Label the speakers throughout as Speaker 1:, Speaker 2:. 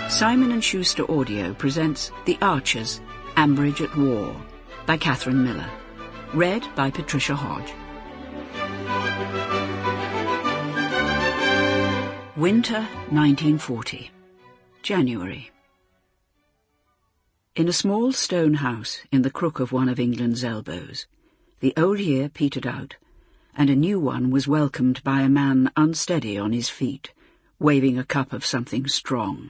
Speaker 1: Simon & Schuster Audio presents The Archers, Ambridge at War by Catherine Miller. Read by Patricia Hodge. Winter 1940. January. In a small stone house in the crook of one of England's elbows, the old year petered out, and a new one was welcomed by a man unsteady on his feet, waving a cup of something strong.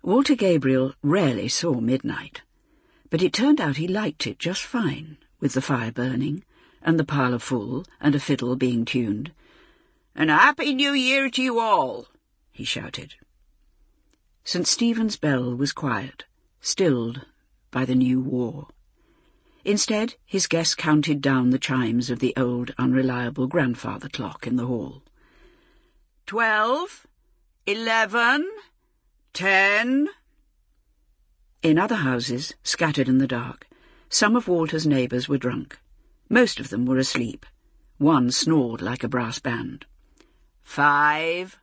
Speaker 1: Walter Gabriel rarely saw midnight, but it turned out he liked it just fine, with the fire burning, and the parlour full, and a fiddle being tuned. "And a Happy New Year to you all," he shouted. St. Stephen's bell was quiet, stilled by the new war. Instead, his guests counted down the chimes of the old, unreliable grandfather clock in the hall. 12, 11, 10. In other houses, scattered in the dark, some of Walter's neighbours were drunk. Most of them were asleep. One snored like a brass band. 5,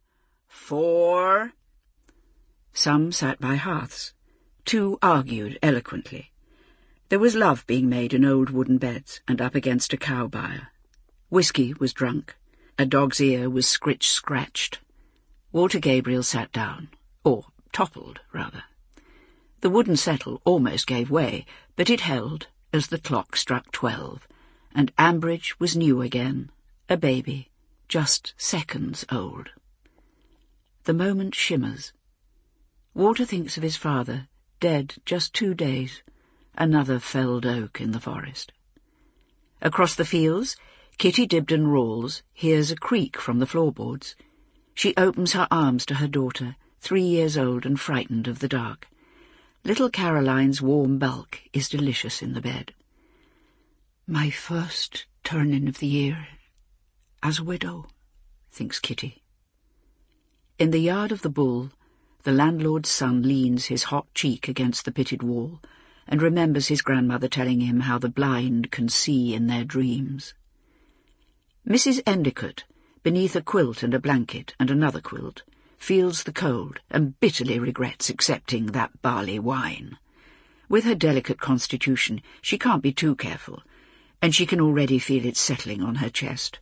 Speaker 1: 4. Some sat by hearths. Two argued eloquently. There was love being made in old wooden beds and up against a cow byre. Whisky was drunk. A dog's ear was scratched. Walter Gabriel sat down, or toppled, rather. The wooden settle almost gave way, but it held as the clock struck 12, and Ambridge was new again, a baby, just seconds old. The moment shimmers. Walter thinks of his father, dead just 2 days, another felled oak in the forest. Across the fields, Kitty Dibdin Rawls hears a creak from the floorboards. She opens her arms to her daughter, 3 years old and frightened of the dark. Little Caroline's warm bulk is delicious in the bed. "My first turning of the year, as a widow," thinks Kitty. In the yard of the Bull, the landlord's son leans his hot cheek against the pitted wall and remembers his grandmother telling him how the blind can see in their dreams. Mrs. Endicott, beneath a quilt and a blanket and another quilt, feels the cold and bitterly regrets accepting that barley wine. With her delicate constitution, she can't be too careful, and she can already feel it settling on her chest.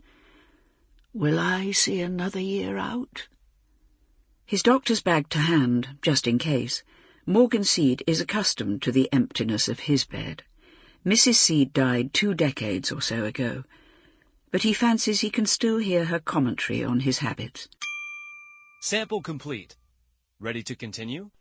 Speaker 1: "Will I see another year out?" His doctor's bag to hand, just in case. Morgan Seed is accustomed to the emptiness of his bed. Mrs. Seed died 2 decades or so ago, but he fancies he can still hear her commentary on his habits.
Speaker 2: Sample complete. Ready to continue?